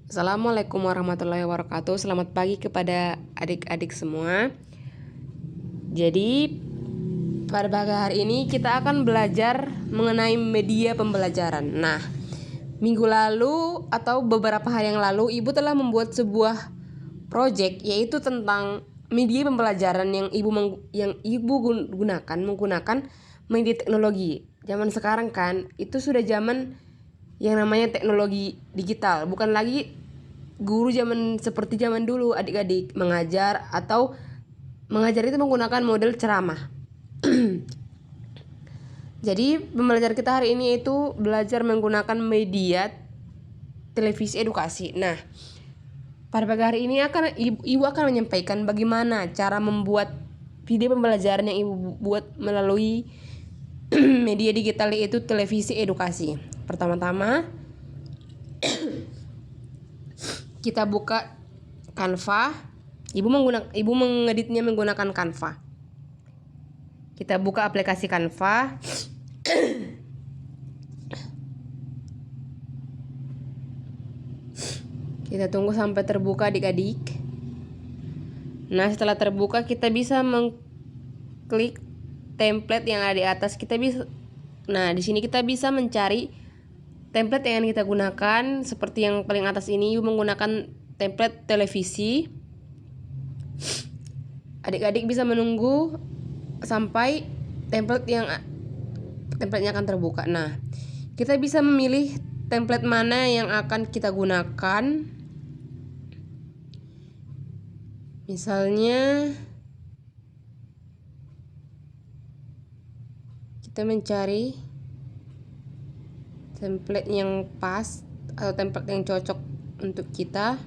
Assalamualaikum warahmatullahi wabarakatuh. Selamat pagi kepada adik-adik semua. Jadi pada pagi hari ini kita akan belajar mengenai media pembelajaran. Nah, minggu lalu atau beberapa hari yang lalu Ibu telah membuat sebuah project yaitu tentang media pembelajaran yang Ibu menggunakan media teknologi. Zaman sekarang kan itu sudah zaman yang namanya teknologi digital, bukan lagi guru zaman seperti zaman dulu adik-adik mengajar itu menggunakan model ceramah. Jadi pembelajaran kita hari ini itu belajar menggunakan media televisi edukasi. Nah, pada pagi hari ini ibu akan menyampaikan bagaimana cara membuat video pembelajaran yang ibu buat melalui media digital yaitu televisi edukasi. Pertama-tama kita buka Canva. Ibu mengeditnya menggunakan Canva. Kita buka aplikasi Canva. Kita tunggu sampai terbuka adik-adik. Nah, setelah terbuka kita bisa mengklik template yang ada di atas. Nah, di sini kita bisa mencari template yang kita gunakan. Seperti yang paling atas ini, Ibu menggunakan template televisi. Adik-adik bisa menunggu sampai template-nya akan terbuka. Nah, kita bisa memilih template mana yang akan kita gunakan. Misalnya kita mencari template yang pas atau template yang cocok untuk kita.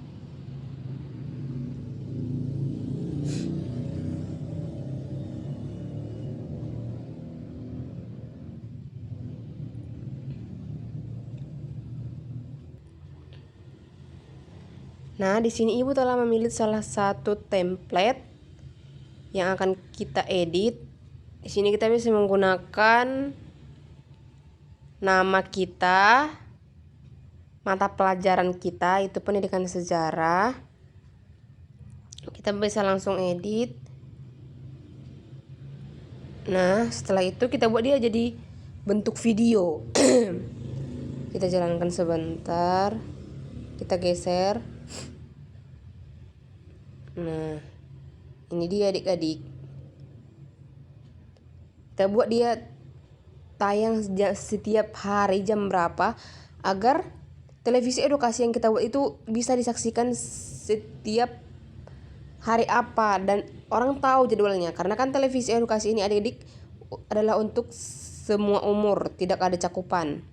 Nah, di sini Ibu telah memilih salah satu template yang akan kita edit. Di sini kita bisa menggunakan nama kita, mata pelajaran kita itu pendidikan sejarah. Kita bisa langsung edit. Nah, setelah itu kita buat dia jadi bentuk video. Kita jalankan sebentar. Kita geser. Nah, ini dia adik-adik. Kita buat dia tayang setiap hari jam berapa agar televisi edukasi yang kita buat itu bisa disaksikan setiap hari apa dan orang tahu jadwalnya. Karena kan televisi edukasi ini adik-adik adalah untuk semua umur, tidak ada cakupan.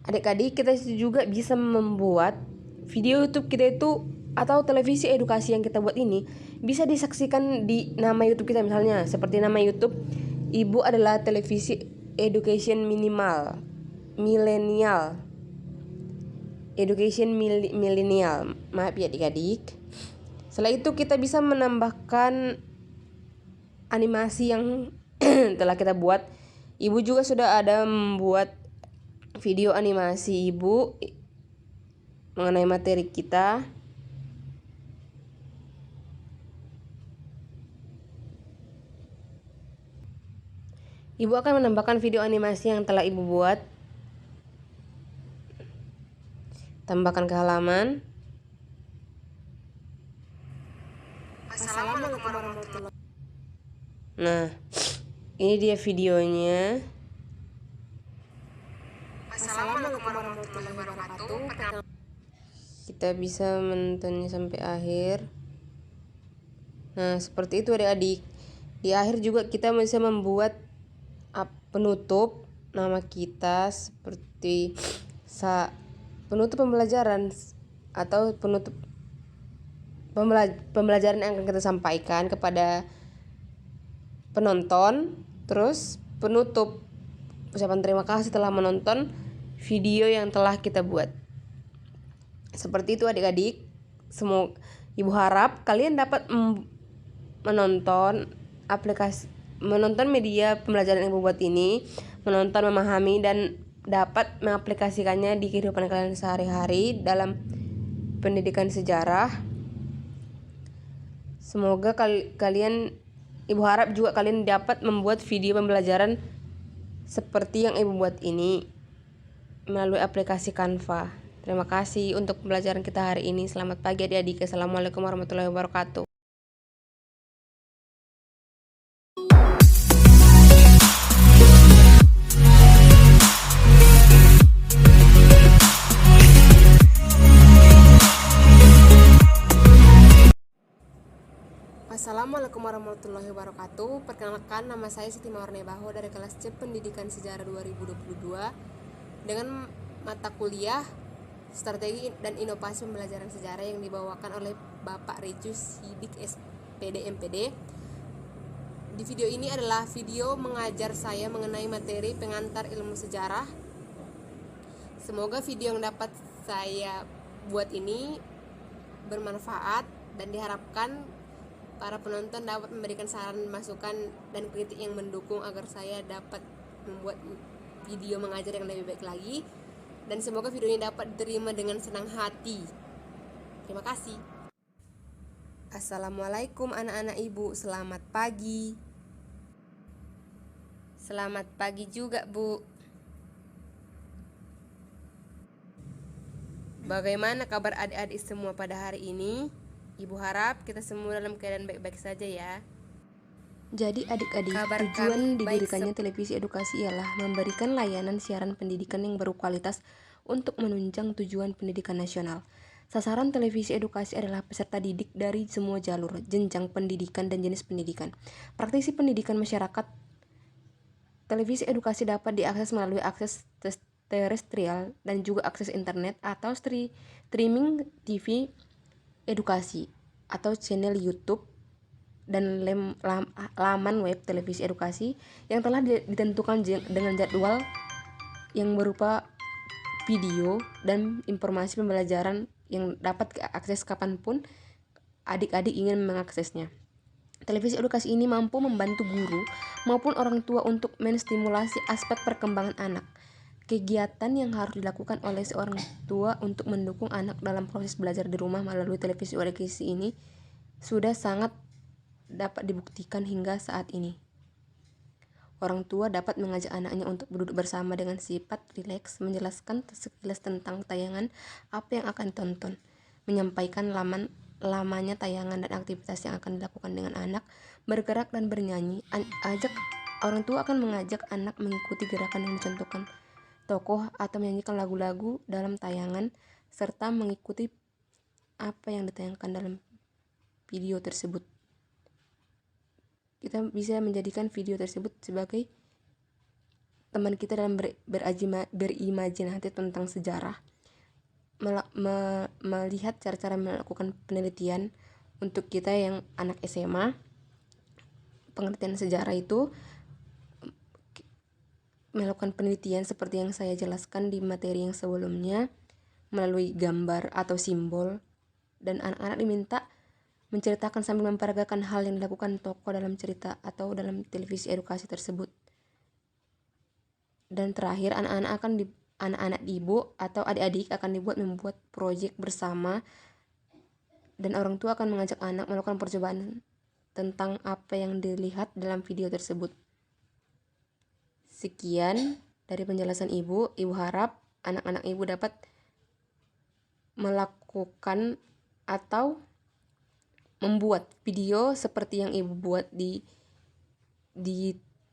Adik-adik kita juga bisa membuat video YouTube kita itu atau televisi edukasi yang kita buat ini bisa disaksikan di nama YouTube kita, misalnya seperti nama YouTube Ibu adalah televisi education milenial. Maaf ya adik-adik. Setelah itu kita bisa menambahkan animasi yang telah kita buat. Ibu juga sudah ada membuat video animasi Ibu mengenai materi kita. Ibu akan menambahkan video animasi yang telah Ibu buat. Tambahkan ke halaman. Assalamualaikum warahmatullahi. Nah, ini dia videonya. Assalamualaikum warahmatullahi wabarakatuh. Kita bisa menontonnya sampai akhir. Nah, seperti itu adik-adik. Di akhir juga kita bisa membuat penutup nama kita seperti penutup pembelajaran atau penutup pembelajaran yang akan kita sampaikan kepada penonton. Terus penutup ucapan terima kasih telah menonton video yang telah kita buat. Seperti itu adik-adik. Ibu harap kalian dapat menonton media pembelajaran yang Ibu buat ini, menonton, memahami, dan dapat mengaplikasikannya di kehidupan kalian sehari-hari dalam pendidikan sejarah. Semoga kalian, Ibu harap juga kalian dapat membuat video pembelajaran seperti yang Ibu buat ini melalui aplikasi Canva. Terima kasih untuk pembelajaran kita hari ini. Selamat pagi adik-adik. Assalamualaikum warahmatullahi wabarakatuh. Assalamualaikum warahmatullahi wabarakatuh. Perkenalkan, nama saya Siti Mawar Nebaho dari kelas C Pendidikan Sejarah 2022 dengan mata kuliah Strategi dan Inovasi Pembelajaran Sejarah yang dibawakan oleh Bapak Rejus Hidik SPD MPD. Di video ini adalah video mengajar saya mengenai materi pengantar ilmu sejarah. Semoga video yang dapat saya buat ini bermanfaat dan diharapkan para penonton dapat memberikan saran, masukan, dan kritik yang mendukung agar saya dapat membuat video mengajar yang lebih baik lagi. Dan semoga video ini dapat diterima dengan senang hati. Terima kasih. Assalamualaikum anak-anak ibu, selamat pagi. Selamat pagi juga bu. Bagaimana kabar adik-adik semua pada hari ini? Ibu harap kita semua dalam keadaan baik-baik saja ya. Jadi adik-adik, tujuan didirikannya televisi edukasi ialah memberikan layanan siaran pendidikan yang berkualitas untuk menunjang tujuan pendidikan nasional. Sasaran televisi edukasi adalah peserta didik dari semua jalur, jenjang pendidikan dan jenis pendidikan. Praktisi pendidikan masyarakat. Televisi edukasi dapat diakses melalui akses terestrial dan juga akses internet atau streaming TV edukasi atau channel YouTube dan laman web televisi edukasi yang telah ditentukan dengan jadwal yang berupa video dan informasi pembelajaran yang dapat diakses kapanpun adik-adik ingin mengaksesnya. Televisi edukasi ini mampu membantu guru maupun orang tua untuk menstimulasi aspek perkembangan anak. Kegiatan yang harus dilakukan oleh seorang tua untuk mendukung anak dalam proses belajar di rumah melalui televisi edukasi ini sudah sangat dapat dibuktikan hingga saat ini. Orang tua dapat mengajak anaknya untuk duduk bersama dengan sifat rileks, menjelaskan sekilas tentang tayangan apa yang akan ditonton, menyampaikan lamanya tayangan dan aktivitas yang akan dilakukan dengan anak, bergerak dan bernyanyi. Orang tua akan mengajak anak mengikuti gerakan yang dicontohkan tokoh atau menyanyikan lagu-lagu dalam tayangan serta mengikuti apa yang ditayangkan dalam video tersebut. Kita bisa menjadikan video tersebut sebagai teman kita dalam berimajinasi tentang sejarah, melihat cara-cara melakukan penelitian. Untuk kita yang anak SMA, pengertian sejarah itu melakukan penelitian seperti yang saya jelaskan di materi yang sebelumnya melalui gambar atau simbol, dan anak-anak diminta menceritakan sambil memperagakan hal yang dilakukan tokoh dalam cerita atau dalam televisi edukasi tersebut. Dan terakhir, anak-anak ibu atau adik-adik akan membuat proyek bersama, dan orang tua akan mengajak anak melakukan percobaan tentang apa yang dilihat dalam video tersebut. Sekian dari penjelasan ibu. Ibu harap anak-anak ibu dapat melakukan atau membuat video seperti yang ibu buat di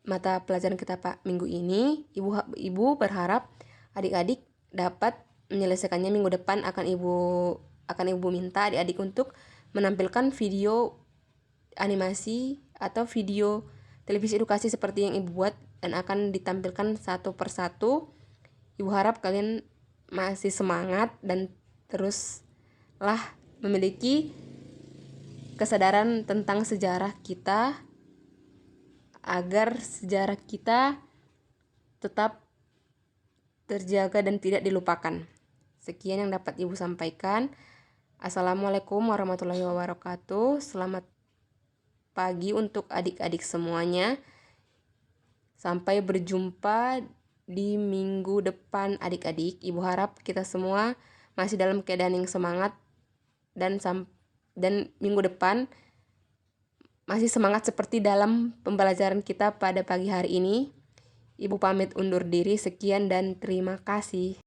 mata pelajaran kita minggu ini. Ibu berharap adik-adik dapat menyelesaikannya minggu depan. Akan ibu minta adik-adik untuk menampilkan video animasi atau video televisi edukasi seperti yang ibu buat, dan akan ditampilkan satu persatu. Ibu harap kalian masih semangat dan teruslah memiliki kesadaran tentang sejarah kita agar sejarah kita tetap terjaga dan tidak dilupakan. Sekian yang dapat ibu sampaikan. Assalamualaikum warahmatullahi wabarakatuh. Selamat pagi untuk adik-adik semuanya. Sampai berjumpa di minggu depan adik-adik. Ibu harap kita semua masih dalam keadaan yang semangat dan minggu depan masih semangat seperti dalam pembelajaran kita pada pagi hari ini. Ibu pamit undur diri, sekian dan terima kasih.